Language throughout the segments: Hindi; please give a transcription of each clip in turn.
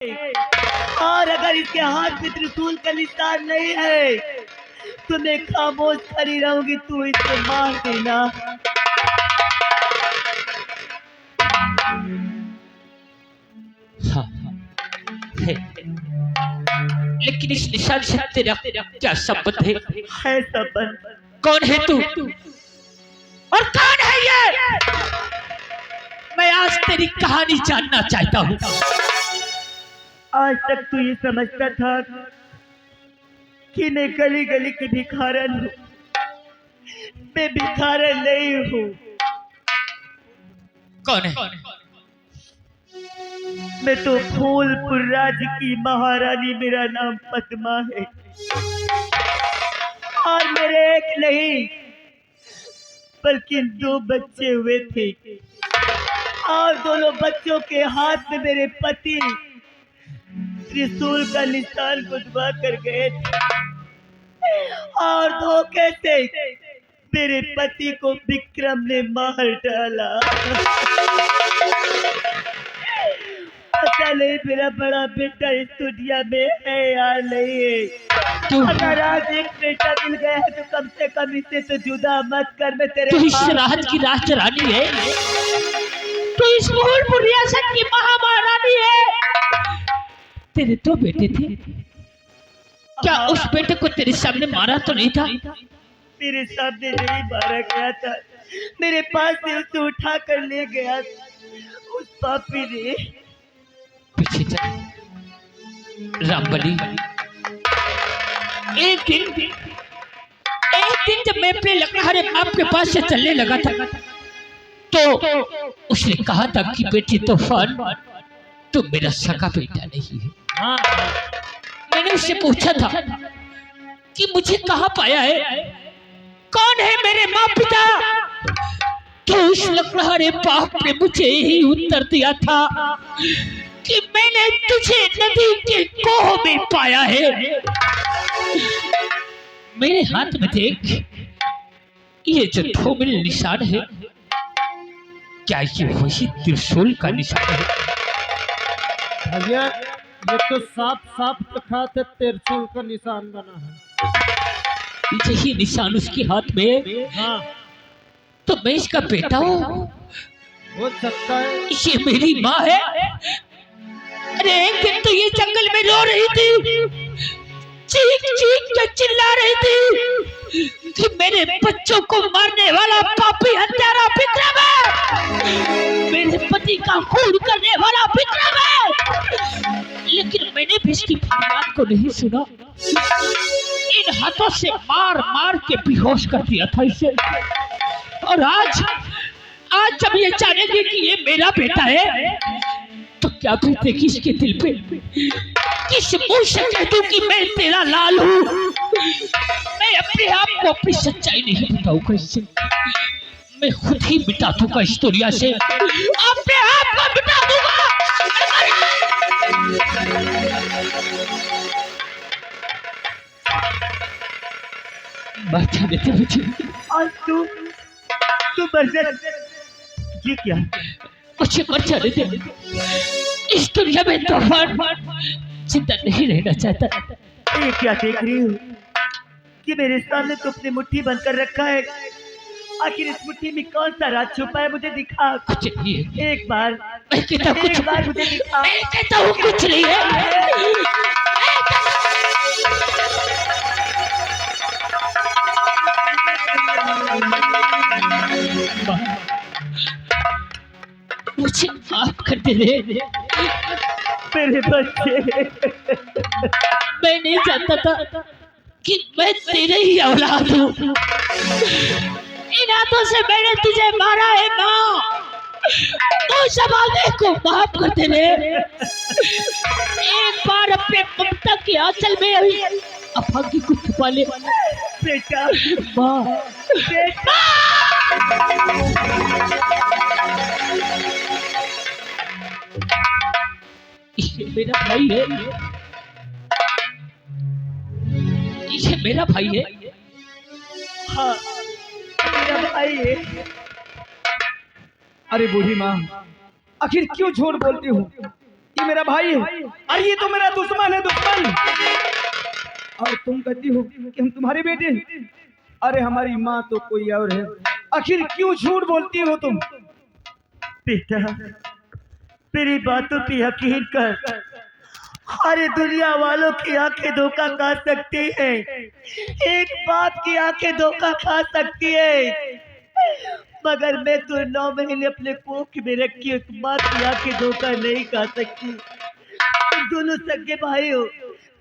और अगर इसके हाथ में त्रिशूल का निशान नहीं है तो मैं खामोश खड़ी रहूंगी, तू इसे मार देना। हाँ, है। लेकिन इस निशान से तेरा क्या संबंध है? है संबंध। कौन है तू और कौन है ये? मैं आज तेरी कहानी जानना चाहता हूँ। आज तक तू ये समझता था कि मैं गली गली की भिखारन हूँ। मैं भिखारन नहीं हूँ। कौन है? मैं तो फूलपुर राज्य की महारानी, मेरा नाम पद्मा है। और मेरे एक नहीं बल्कि 2 बच्चे हुए थे, और दोनों बच्चों के हाथ में मेरे पति त्रिशूल का निशान गुदवा कर गए थे। और धोखे से मेरे पति को विक्रम ने मार डाला। पता नहीं मेरा बड़ा बेटा इस दुनिया में है या नहीं है। अगर आज एक बेटा मिल गया है तो कम से कम इसे तो जुदा मत कर। मैं तेरे तू इस राज की राज रानी है, तू इस फूलपुर रियासत की महारानी है। तेरे 2 बेटे थे, क्या उस बेटे को तेरे सामने मारा तो नहीं था? मेरे सामने नहीं मारा गया था, मेरे पास से उसे उठा कर ले गया उस पापी ने। पीछे चल रामबली। एक दिन जब मैं अपने लकड़हारे बाप के पास से चलने लगा था तो उसने कहा था कि बेटी तूफान तो मेरा सगा बेटा नहीं है। मैंने उससे पूछा था कि मुझे कहाँ पाया है, कौन है मेरे माँ पिता? तो उस लकड़हारे बाप ने मुझे यही उत्तर दिया था कि मैंने तुझे नदी के कोह में पाया है। मेरे हाथ में देख, ये जो ठोमिल निशान है, क्या ये वही त्रिशूल का निशान है? भैया ये तो साफ साफ दिखा था त्रिशूल का निशान बना है। यही निशान उसके हाथ में है। हाँ तो मैं इसका बेटा हूँ, हो सकता है। ये मेरी माँ है। अरे एक दिन तो ये जंगल में रो रही थी, चीख चीख के चिल्ला रही थी कि मेरे बच्चों को मारने वाला पापी हत्यारा विक्रम है, मेरे पति का खून करने वाला विक्रम है। लेकिन मैंने भी इसकी फरियाद को नहीं सुना। इन हाथों से मार मार के बेहोश कर दिया था इसे। और आज जब ये जानेगी कि ये मेरा बेटा है तो क्या बीतेगी इसके दिल पे? किस मुंह से कह दूं कि मैं तेरा लाल हूँ? मैं अपने आप को अपनी सच्चाई नहीं बताऊंगा इससे, मैं खुद ही मिटा दूंगा इस दुनिया से, अपने आप को मिटा दूंगा। बचा देते मुझे। और तू बरसत ये क्या? मुझे मर जाने दे, इस दुनिया में तूफान जिंदा नहीं रहना चाहता। ये क्या देख रही हूँ कि मेरे सामने तो अपनी मुट्ठी बनकर रखा है? आखिर इस मुट्ठी में कौन सा राज छुपा है? मुझे दिखा कुछ नहीं है। एक बार। मैं कहता हूँ कुछ, एक बार मुझे दिखा। मैं कहता हूँ कुछ नहीं है। मुझे माफ कर दे रे मेरे बच्चे। मैं नहीं जानता था कि मैं तेरे ही औलाद हूँ। इन हाथों से मैंने तुझे मारा है माँ, तो जमाने को माफ कर दे रे। एक बार अपने ममता के आंचल में अभागी को छुपा ले बेटा। माँ। बेटा। ये मेरा भाई है, ये मेरा भाई है। हाँ मेरा भाई है। अरे बूढ़ी माँ, आखिर क्यों झूठ बोलती हूँ? ये मेरा भाई है, अरे ये तो मेरा दुश्मन है, दुश्मन। और तुम कहती हो कि हम तुम्हारे बेटे हैं। अरे हमारी माँ तो कोई और है, आखिर क्यों झूठ बोलती हो तुम? बेटा, मेरी बातों पे यकीन कर। सारी दुनिया वालों की आंखें धोखा खा सकती है, एक बाप की आंखें धोखा खा सकती है, मगर मैं तो 9 महीने अपने कोख में रखी उस माँ की आंखें धोखा नहीं खा सकती। तुम दोनों सगे भाई हो,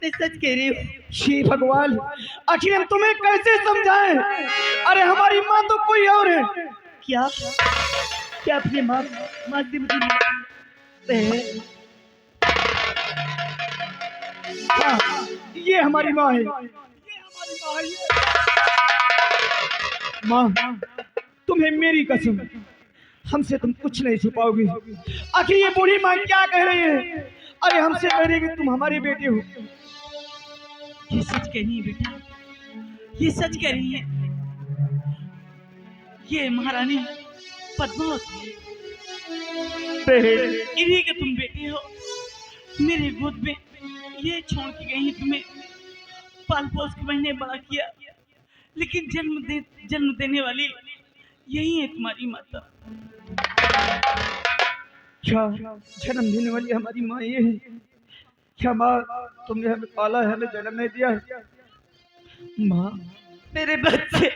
मैं सच कह रही हूँ। श्री भगवान, आखिर हम तुम्हें कैसे समझाएं? अरे हमारी माँ तो कोई और है। क्या क्या अपनी माँ से मुझे बहन? हाँ, ये हमारी माँ है। माँ, तुम्हें मेरी कसम, हमसे तुम कुछ नहीं छुपाओगी। आखिर ये बूढ़ी माँ क्या कह रही है? अरे हमसे कह रही है कि तुम हमारे बेटे हो। ये सच कह रही है बेटा, ये सच कह रही है। ये महारानी पद्मावती बहन, इन्हीं के तुम बेटे हो। मेरे गोद में ये छोड़ के गई है तुम्हें, पाल पोस के मैंने बड़ा किया, लेकिन जन्म देने वाली यही है तुम्हारी माता। क्या जन्म देने वाली हमारी माँ ये है? क्या माँ, तुमने हमें पाला है, हमें जन्म नहीं दिया है? माँ, मेरे बच्चे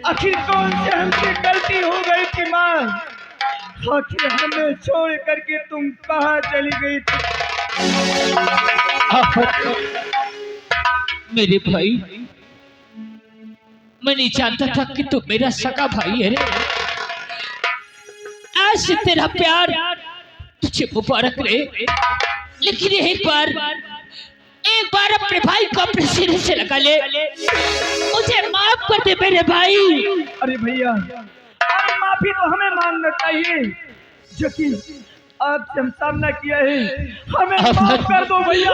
आखिर कौन से हमसे गलती हो गई थी माँ? आखिर हमें छोड़ करके तुम कहाँ चली गई थी? मेरे भाई, मैं नहीं जानता था कि तू मेरा सगा भाई है रे। आज से तेरा प्यार तुझे मुबारक रहे, लेकिन एक बार अपने भाई को अपने सीने से लगा ले। मुझे माफ कर दे मेरे भाई। अरे भैया, अरे माफी तो हमें मांगना चाहिए, जो कि आपसे हम सामना किया है। हमें माफ कर दो भैया।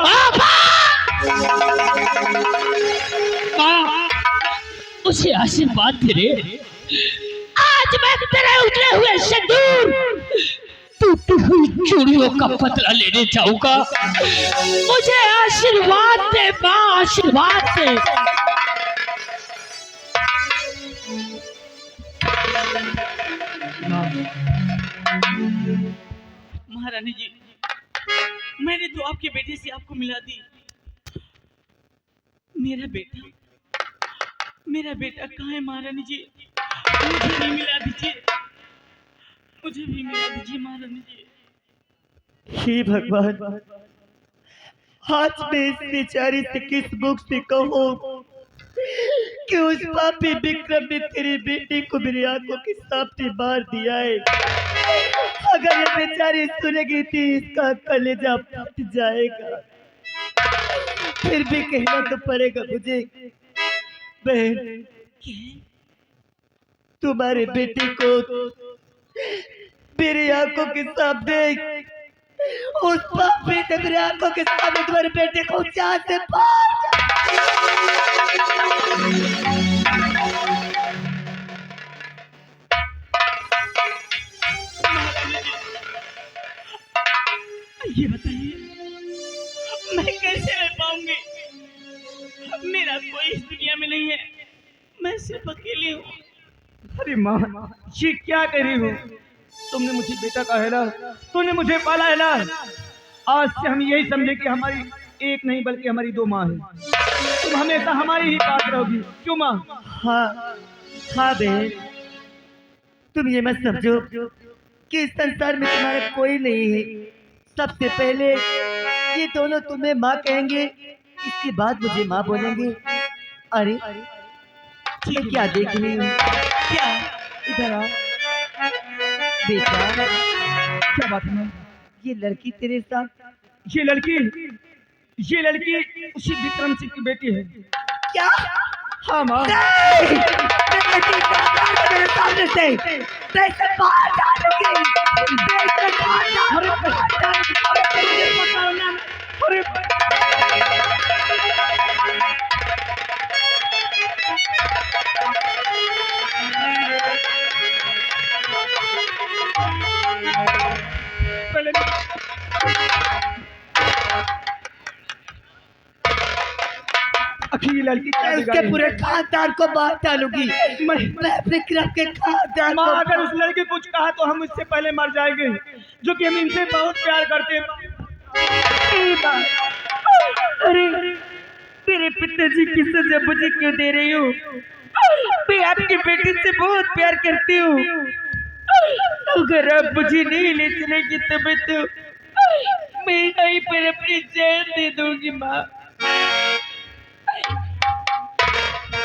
मुझे आशीर्वाद दे रे। आज मैं तेरे उतरे हुए सिंदूर, टूटी हुई चूड़ियों का बदला लेने जाऊंगा। मुझे आशीर्वाद दे माँ, आशीर्वाद दे। महारानी जी, मैंने तो आपके बेटे से आपको मिला दी। मेरा बेटा कहाँ है महारानी जी? मुझे भी मिला दीजिए, मुझे भी मिला दीजिए महारानी जी। हे भगवान, आज मैं इस बेचारी से किस मुख से कहूँ कि उस पापी विक्रम ने तेरे बेटे को मेरी आंखों के सामने मार दिया है। अगर ये बेचारी सुनेगी थी, इसका कलेजा फट जाएगा। फिर भी कहना तो पड़ेगा मुझे। बहन, तुम्हारे बेटे को मेरी आंखों के सामने, उस पापी ने मेरी आंखों के सामने तुम्हारे बेटे को जान से ये बताइए, मैं कैसे रह पाऊंगी? मेरा कोई इस दुनिया में नहीं है, मैं सिर्फ अकेली हूँ। अरे माँ, ये क्या कह रही हो? तुमने मुझे बेटा कहा है ना, तुमने मुझे पाला है ना। आज से हम यही समझे कि हमारी एक नहीं बल्कि हमारी दो माँ है। तुम हमेशा हमारी ही पास रहोगी, क्यों माँ? हाँ हाँ बहन, तुम ये मत समझो कि इस संसार में तुम्हारा कोई नहीं है। सबसे पहले ये दोनों तुम्हें माँ कहेंगे, इसके बाद मुझे माँ बोलेंगे। अरे ये क्या देख रही हूँ? क्या इधर आओ बेटा। क्या बात है माँ? ये लड़की तेरे साथ? ये लड़की उसी विक्रम सिंह की बेटी है। क्या? हाँ माँ। मेरे सामने से मैं इसे बाहर डालूंगी। अरे पहले आखिर ये लड़की क्या मैं उसके बिगाड़ी? पूरे खानदान को मार डालूंगी। मैं विक्रम के खानदान माँ को अगर उस लड़के को कुछ कहा तो हम इससे पहले मर जाएंगे, जो कि हम इनसे बहुत प्यार करते हैं। अरे मेरे पिताजी की सजा मुझे क्यों दे रही हो? मैं आपकी बेटी से बहुत प्यार करती हूँ। अगर आप मुझे नहीं ले चलेगी तो मैं यहीं पर अपनी जान दे दूंगी माँ।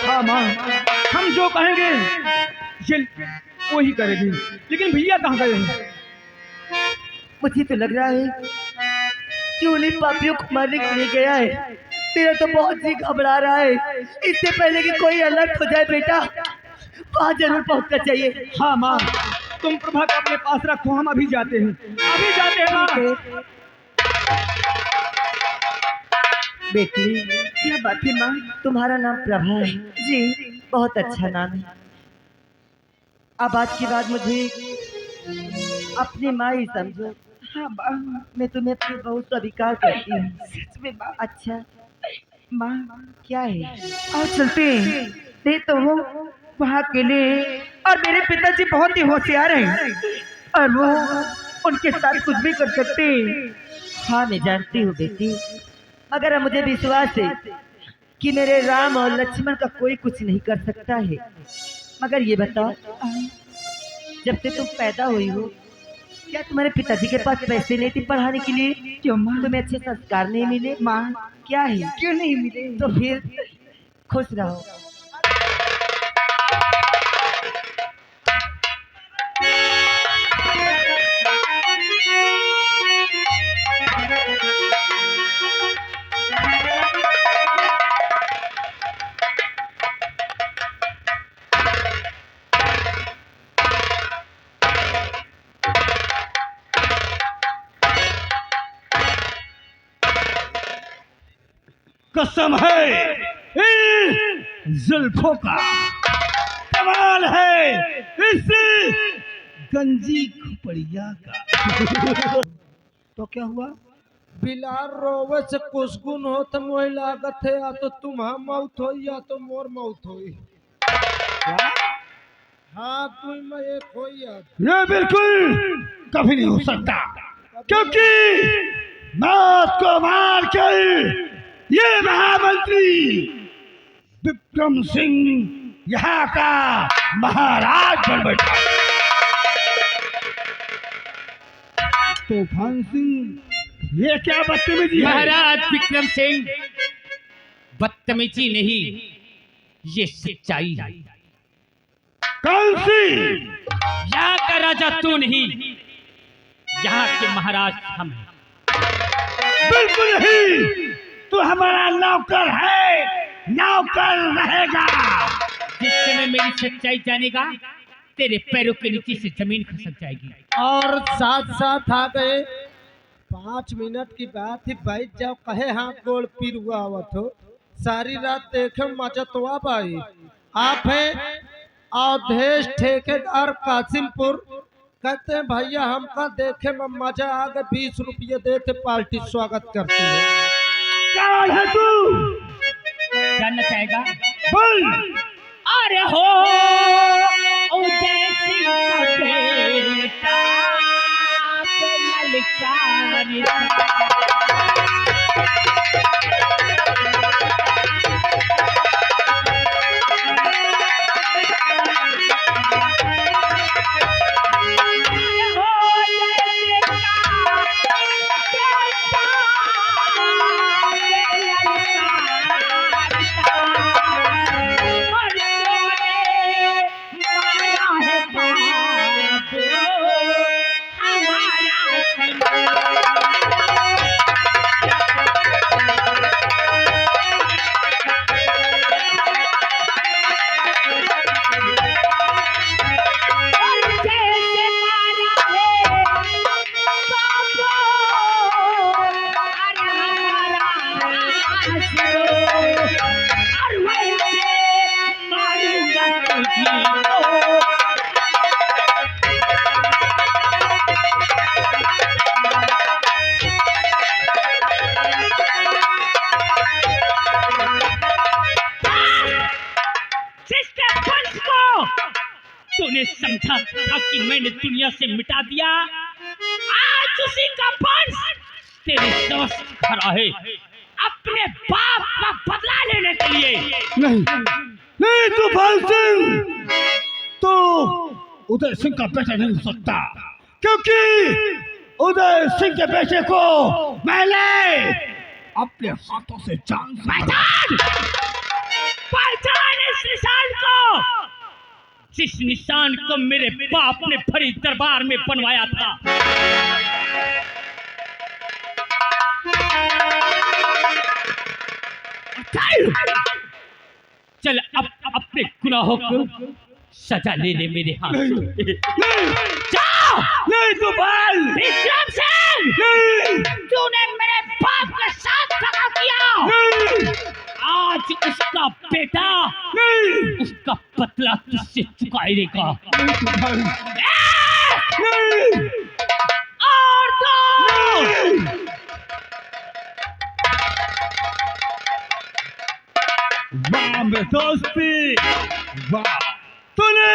हाँ माँ, हम जो कहेंगे ये वही करेंगे। लेकिन भैया कहाँ गए हैं? मुझे तो लग रहा है कि उन्हीं पापियों को मारने के लिए गया है। मेरा तो बहुत जी घबरा रहा है। इससे पहले कि कोई अलर्ट हो जाए बेटा, वहाँ जरूर पहुँचना चाहिए। हाँ माँ, तुम प्रभा को अपने पास रखो, हम अभी जाते हैं, अभी जाते हैं माँ। बेटी क्या बात है माँ, तुम्हारा नाम प्रभा है? जी बहुत अच्छा नाम है। अब आज के बाद मुझे अपनी माँ ही समझो। हाँ माँ, मैं तुम्हें अपनी बहू स्वीकार करती हूँ। सच में माँ? अच्छा माँ क्या है? और चलते हैं। नहीं तो वो वहाँ के लिए, और मेरे पिताजी बहुत ही होशियार हैं और वो उनके साथ कुछ भी कर सकते हैं। हाँ मैं जानती हूँ बेटी, मगर अब मुझे विश्वास है कि मेरे राम और लक्ष्मण का कोई कुछ नहीं कर सकता है। मगर ये बताओ, जब से तुम पैदा हुई हो क्या तुम्हारे पिताजी के पास पैसे नहीं थे पढ़ाने के लिए? क्यों माँ? तुम्हें अच्छे संस्कार नहीं मिले? माँ क्या है, क्यों नहीं मिले? तो फिर खुश रहो। कसम है इन जुल्फों का, कमाल है इस गंजी खुपड़िया का। तो क्या हुआ? बिलार रोवे से कुसगुन हो तो मोह लागत है, या तो तुम्हारा मौत हो या तो मोर मौत हो। हाँ तुम में एक हो या ये बिल्कुल कभी नहीं हो सकता, क्योंकि मौत को मार कर ये महामंत्री विक्रम सिंह यहाँ का महाराज बन बैठा। तूफान सिंह ये क्या बदतमीजी है? महाराज विक्रम सिंह, बदतमीजी नहीं, ये सच्चाई है। कौन सी? यहाँ का राजा तू नहीं, यहाँ के महाराज हम हैं। बिल्कुल नहीं, तू हमारा नौकर है, नौकर रहेगा। जिस समय मेरी सच्चाई जानेगा, तेरे पैरों के नीचे से जमीन खसक जाएगी। और साथ साथ आ गए। 5 मिनट की बात ही, बैठ जाओ, कहे हाथ गोल पीर हुआ आवत हो। सारी रात देखे मचतवा भाई। आप है अवधेश ठेकेदार कासिमपुर, कहते हैं भैया हमका देखे में मजा आ गया, 20 रुपये देते पार्टी स्वागत करते हैं। कौन है तू? जानना चाहेगा? बोल। अरे हो उदय सिंह का बेटा, ललकारी समझा था कि मैंने दुनिया से मिटा दिया, आज उसी का वंश तेरे समक्ष खड़ा है अपने बाप का बदला लेने के लिए। नहीं नहीं, तूफान सिंह तो उदय सिंह का बेटा नहीं हो सकता, क्योंकि उदय सिंह के बेटे को मैंने अपने हाथों से जान पहचान इस निशान को, जिस निशान को मेरे बाप ने भरी दरबार में बनवाया था। चल अब अपने गुनाहों को सजा ले ले मेरे हाथ से। जाओ। नहीं तूफान, विक्रम सिंह, तूने मेरे बाप के साथ धोखा किया, आज उसका बेटा उसका बदला तुझसे चुकाएगा। और तो वाह मेरे दोस्ती, वाह तूने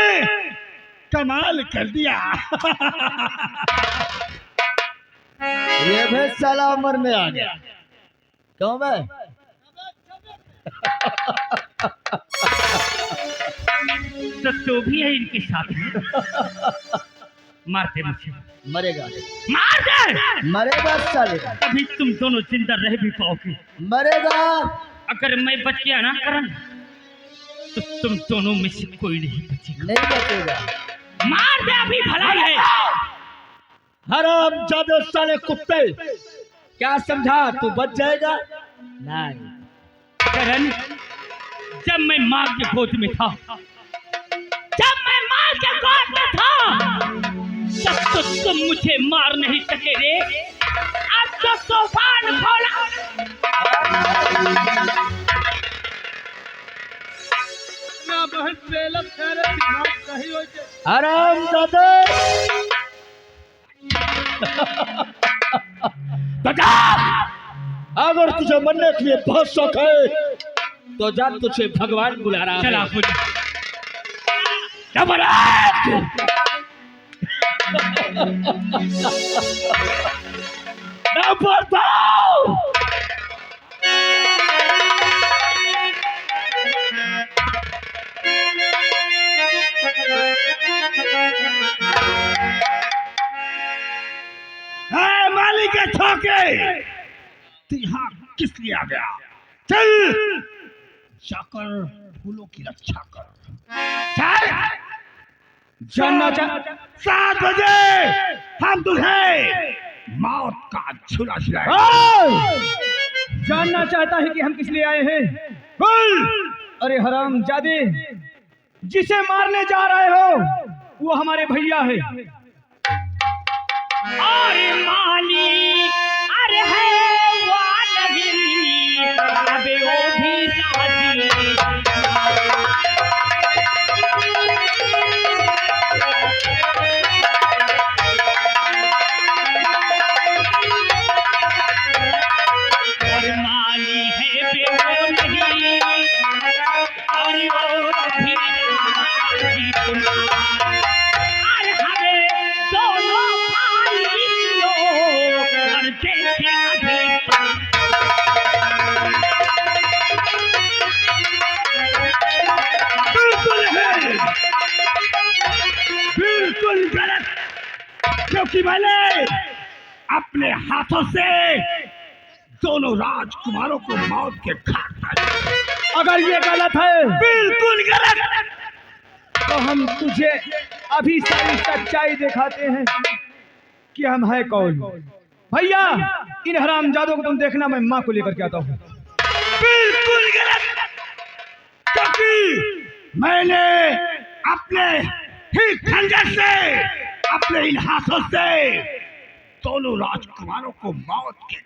कमाल कर दिया। ये भी साला उम्र में आ गया। क्यों बे? तो तू भी है इनके साथ में? मारते मुझे, मरेगा मार दे, मरेगा साले, तभी तुम दोनों जिंदा रह भी पाओगे। मरेगा। अगर मैं बच गया ना करण, तो तुम दोनों में से कोई नहीं बचेगा। नहीं बचेगा। मार दे, अभी भला है। हराम जादे साले कुत्ते, क्या समझा तू बच जाएगा? नहीं। करण, जब मैं माँ के गोद में था, जब मैं माँ के गोद में था, तब तो तुम मुझे मार नहीं सके रे। अब तो तूफान खोला। हराम जादे, अगर तुझे मरने के लिए बहुत शौक है तो जा, तुझे भगवान बुला रहा है। चला खुद। मालिक के ठोके, तू यहाँ किस लिए आ गया? चल जाकर फूलों की रक्षा कर। चल जानना 7 बजे हम तुझे मौत का झूला झुलाएंगे। जानना चाहता है कि हम किस लिए आए हैं? बोल। अरे हराम जादे, जिसे मारने जा रहे हो वो हमारे भैया है। अरे माली, अरे है वाली, अबे वो भी राजी। और माली है बे वो नहीं, अरे वो भी राजी। अरे हमें दोनों भाई लोग करते थे अभी। बिल्कुल है, बिल्कुल गलत, क्योंकि मैंने अपने हाथों से दोनों राजकुमारों को मौत के घाट उतारा। अगर ये गलत है बिल्कुल गलत। तो हम तुझे अभी सारी सच्चाई दिखाते हैं कि हम है कौन। भैया, इन हरामजादों को तुम देखना, मैं माँ को लेकर के आता हूँ। बिल्कुल गलत, क्योंकि मैंने अपने ही खंजर से, अपने इन हाथों से दोनों राजकुमारों को मौत के